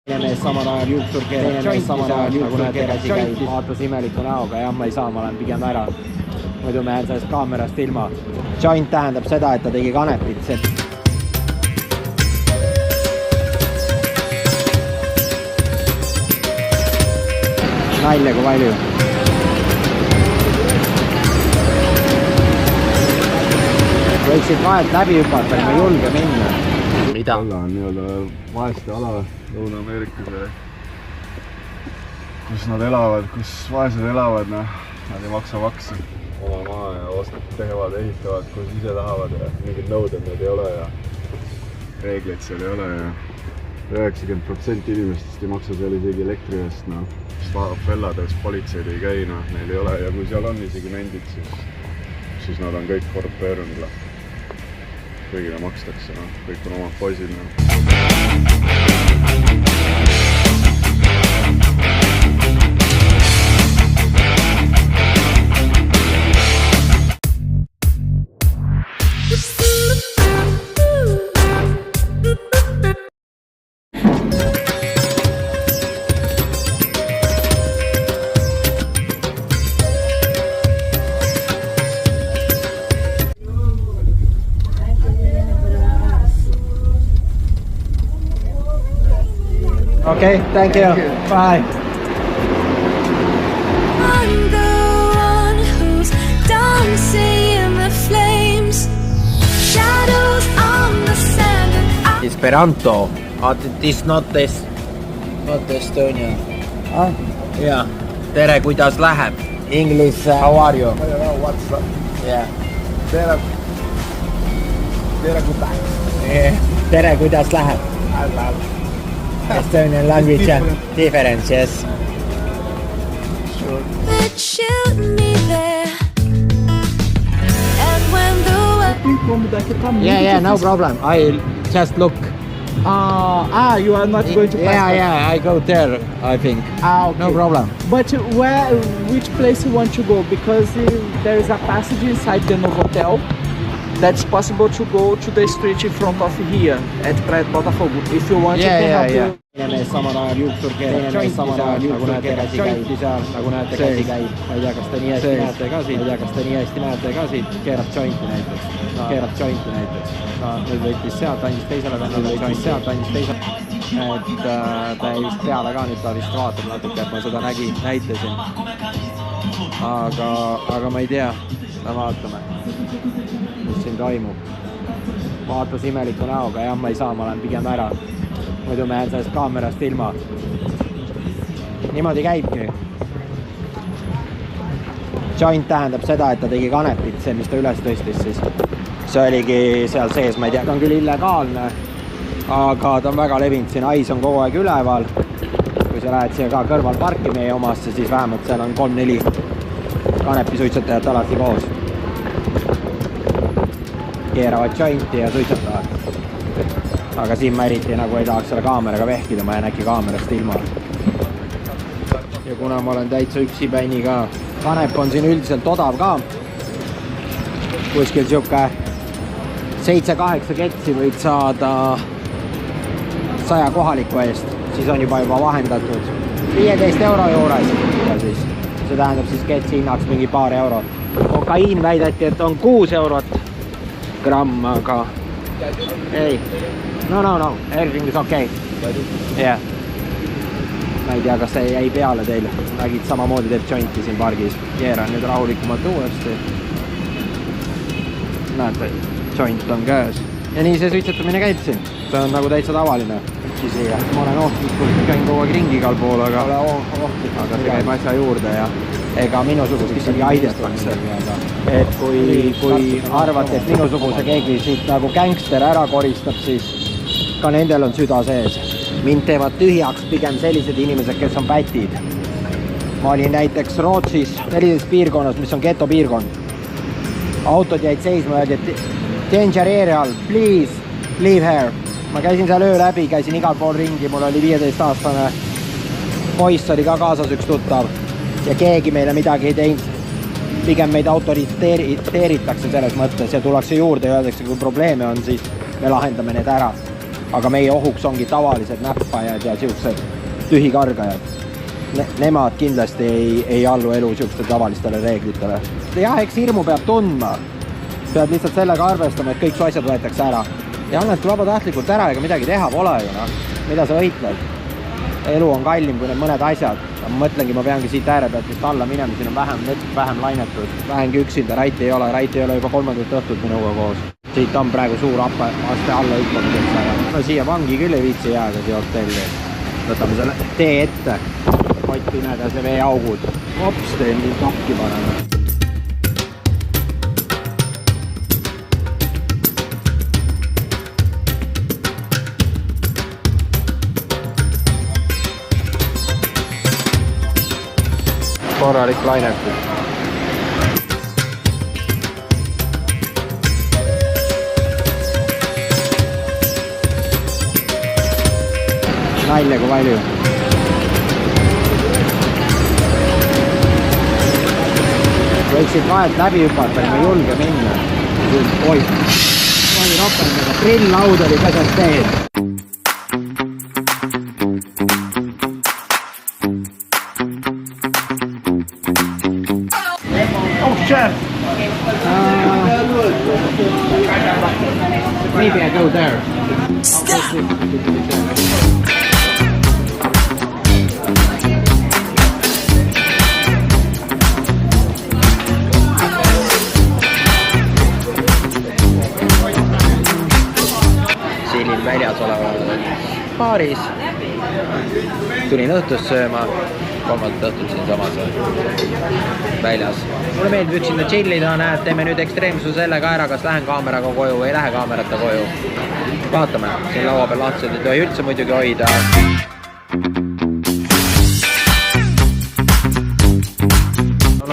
teine mees samal ajal juuksur keerab, teine mees samal ajal juuksur keerab, käib, vaatas imeliku näoga, jah, ma ei saa, ma olen pigem ära. Muidu ma jään sellest kaamerast ilma. Joint tähendab seda, et ta tegi kanepit. Nalja kui palju. Võiksid vahelt läbi hüpata, ma ei julge minna. Mida? Alla on nii-öelda vaeste ala Lõuna-Ameerikas, kus nad elavad, kus vaesed elavad, nad ei maksa makse oma maa ja teevad, ehitavad, kus ise tahavad ja mingid nõuded need ei ole ja reegleid seal ei ole ja 90% inimestest ei maksa seal isegi elektri eest, fellades politseid ei käi, neil ei ole ja kui seal on isegi mendid, siis nad on kõik korrupeerunud. Kõigile makstakse, kõik on omad poisid. Okay, thank you. Bye. I'm the one who's dancing in the flames, shadows on the sand and Esperanto. This not Estonian. Yeah. Tere, kuidas läheb? English, how are you? What's up? Yeah. Tere kuidas? Tere, kuidas läheb? Estonian language difference, yes. sure. But shoot me there. And when the Yeah, no problem. I just look. You are not going to pass that. Yeah, I go there, I think. Okay. No problem. But which place you want to go? Because there is a passage inside the Novotel that's possible to go to the street in front of here at Praia de Botafogo. If you want to help you. Teine mees samal ajal juuksur keerab, teine mees samal ajal juuksur keerab, käsi seal, nagu näete, käsi käib. Ma ei tea, kas te nii hästi näete ka siit, keerab jointi näiteks. Nüüd võttis sealt, andis teisele vennale joint, et ta ei vist peale ka, nüüd ta vist vaatab natuke, et ma seda näitasin. Aga ma ei tea, vaatame, mis siin toimub. Vaatas imeliku näoga, jah, ma ei saa, ma olen pigem ära. Muidu ma jään sellest kaamerast ilma. Niimoodi käibki. Joint tähendab seda, et ta tegi kanepit, see, mis ta üles tõstis siis. See oligi seal sees, ma ei tea, ta on küll illegaalne, aga ta on väga levinud, siin hais on kogu aeg üleval. Kui sa lähed siia ka kõrval parki meie omasse, siis vähemalt seal on 3-4 kanepisuitsetajat alati koos. Keeravad jointi ja suitsetavad. Aga siin ma eriti nagu ei tahaks selle kaameraga vehkida, ma jään äkki kaamerast ilma. Ja kuna ma olen täitsa üksipäini ka, kanep on siin üldiselt odav ka. Kuskil siuke 7-8 ketsi võid saada 100 kohaliku eest, siis on juba vahendatud 15 euro juures. Ja siis, see tähendab siis ketsi hinnaks mingi paar eurot. Kokaiin väideti, et on 6 eurot gramm, aga ei. No, everything is okay. Yeah. Ma ei tea, kas see jäi peale teile. Nägid samamoodi teeb jointi siin pargis. Keeran nüüd rahulikumalt uuesti. Näete, joint on käes. Ja nii see suitsetamine käib siin. See on nagu täitsa tavaline. Ma olen ohtlikult, käin kogu aeg ringi igal pool, aga see käib asja juurde ja ega minusugust ikkagi aidetakse. Et kui arvate, et minusuguse keegi siit nagu gängster ära koristab, siis ka nendel on süda sees. Mind teevad tühjaks pigem sellised inimesed, kes on pätid. Ma olin näiteks Rootsis 14 piirkonnas, mis on geto piirkond. Autod jäid seisma ja öeldi, et danger areal, please leave here. Ma käisin seal öö läbi, käisin igal pool ringi, mul oli 15-aastane poiss, oli ka kaasas üks tuttav ja keegi meile midagi ei teinud. Pigem meid autoriteeritakse selles mõttes ja tullakse juurde ja öeldakse, kui probleeme on, siis me lahendame need ära. aga meie ohuks ongi tavalised näppajad ja siuksed tühikargajad. Nemad kindlasti ei allu elu siukeste tavalistele reeglitele. Jah, eks hirmu peab tundma. Pead lihtsalt sellega arvestama, et kõik su asjad võetakse ära. Ja annadki vabatahtlikult ära, ega midagi teha pole ju, no. Mida sa võitled? Elu on kallim kui need mõned asjad. Ma mõtlengi, ma peangi siit ääre pealt vist alla minema, siin on vähem lainetud. Vähengi üksilda, Raiti ei ole juba 3. õhtut minuga koos. Siit on praegu suur aste alla hüppamiseks ära. No siia vangi küll ei viitsi jääda siia hotelli. Võtame selle tee ette. Kott pimedas ja veeaugud. Hops, teen nii takki paneme. Korralik lainetud. Nalja kui palju. Võiksid vahelt läbi hüpata, me ei julge minna. Oi, oli ropendada. Grill-laud oli keset teed. Maybe I go there. Stop! Siin väljas oleval baaris. Tulin õhtust sööma. 3. õhtut siin samas väljas. Mulle meeldib üksinda chillida, näed, teeme nüüd ekstreemsu sellega ära, kas lähen kaameraga koju või ei lähe kaamerata koju. Vaatame, siin laua peal lahtised ei tohi üldse muidugi hoida.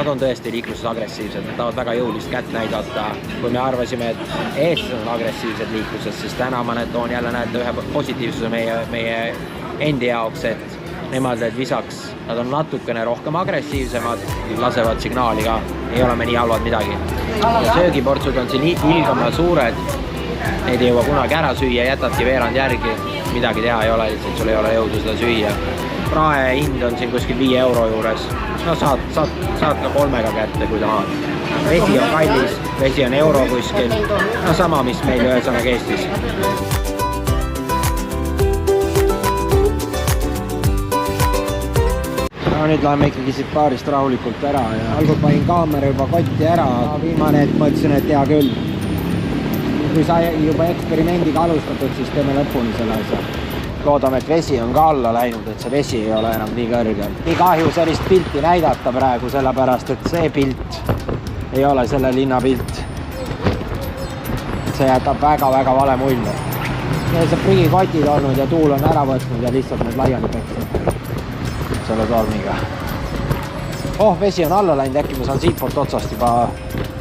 Nad on tõesti liikluses agressiivsed, nad tahavad väga jõulist kätt näidata. Kui me arvasime, et eestlased on agressiivsed liikluses, siis täna ma toon jälle näete ühe positiivsuse meie endi jaoks, et nemad need visaks, nad on natukene rohkem agressiivsemad, lasevad signaali ka, ei ole me nii halvad midagi. Ja söögiportsud on siin ilgama suured, neid ei jõua kunagi ära süüa, jätadki veerand järgi, midagi teha ei ole, lihtsalt sul ei ole jõudu seda süüa. Prae hind on siin kuskil 5 euro juures, no saad ka 3 kätte, kui tahad. Vesi on kallis, vesi on euro kuskil, no sama, mis meil ühesõnaga Eestis. No nüüd läheme ikkagi siit baarist rahulikult ära ja algul panin kaamera juba kotti ära. Viimane hetk mõtlesin, et hea küll. Kui sa juba eksperimendiga alustatud, siis teeme lõpuni selle asja. Loodame, et vesi on ka alla läinud, et see vesi ei ole enam nii kõrgel. Nii kahju sellist pilti näidata praegu, sellepärast et see pilt ei ole selle linna pilt. See jätab väga-väga vale mulje. See prügikotid olnud ja tuul on ära võtnud ja lihtsalt need laiali peksnud selle tormiga. Oh, vesi on alla läinud, äkki ma saan siit poolt otsast juba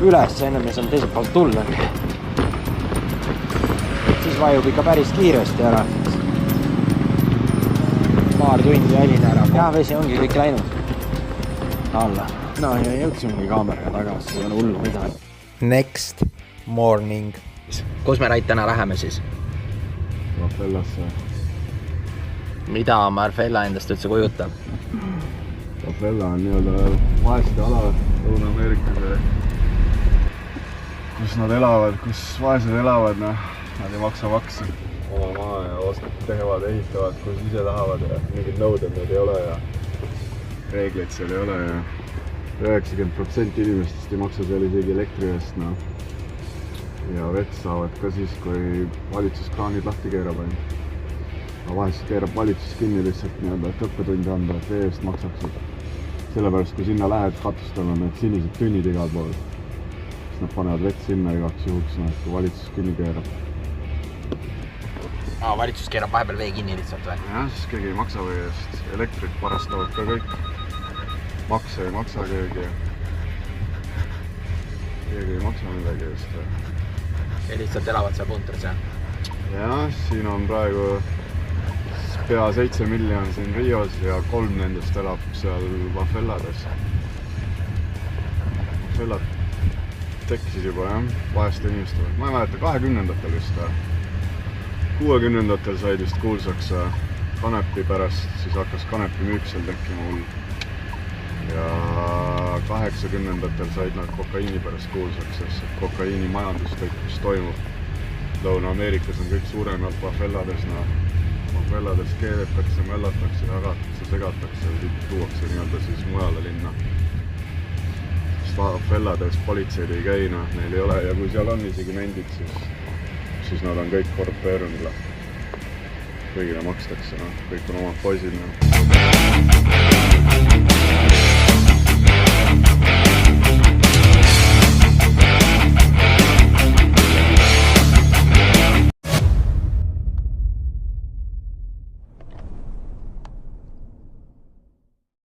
üles, enne me saan teiselt poolt tulla. Siis vajub ikka päris kiiresti ära. Paar tundi olin ära. Jah, vesi ongi kõik läinud alla. No ja jõudsimegi kaameraga tagasi, ei ole hullu midagi. Next morning. Kus me Rait täna läheme siis? Marfellasse. Mida Marfella endast üldse kujutab? Marfella on nii-öelda vaeste ala Lõuna-Ameerikaga, kus nad elavad, kus vaesed elavad, nad ei maksa makse oma maa ja teevad, ehitavad, kus ise tahavad ja mingid nõuded need ei ole ja reegleid seal ei ole ja 90% inimestest ei maksa seal isegi elektri eest, no. Ja vett saavad ka siis, kui valitsus kraanid lahti keerab ainult. Vahest keerab valitsus kinni lihtsalt nii-öelda, et õppetunde anda, et vee eest maksaksid. Sellepärast, kui sinna lähed, katustel on need sinised tünnid igal pool. Siis nad panevad vett sinna igaks juhuks, kui valitsus kinni keerab. Valitsus keerab vahepeal vee kinni lihtsalt või? Jah, siis keegi ei maksa vee eest. Elektrit parastavad ka kõik. Makse ei maksa keegi. Keegi ei maksa midagi eest. Ja lihtsalt elavad seal puntris, jah? Jah, siin on praegu pea 7 miljonit siin Rios ja 3 nendest elab seal Marfellades. Marfellad tekkisid juba, jah, vaeste inimestele. Ma ei mäleta, 20-ndatel vist või? 60ndatel said vist kuulsaks kanepi pärast, siis hakkas kanepi müük seal tekkima mul. Ja 80ndatel said nad kokaiini pärast kuulsaks, sest kokaiini majandus kõik, mis toimub. Lõuna-Ameerikas on kõik suuremad pahvellades, pahvellades keeletakse, mällatakse, jagatakse, segatakse ja tuuakse nii-öelda siis mujale linna. Pahvellades politseid ei käi, neil ei ole ja kui seal on isegi mendid, siis nad on kõik korrupeerunud. Kõigile makstakse, kõik on omad poisid.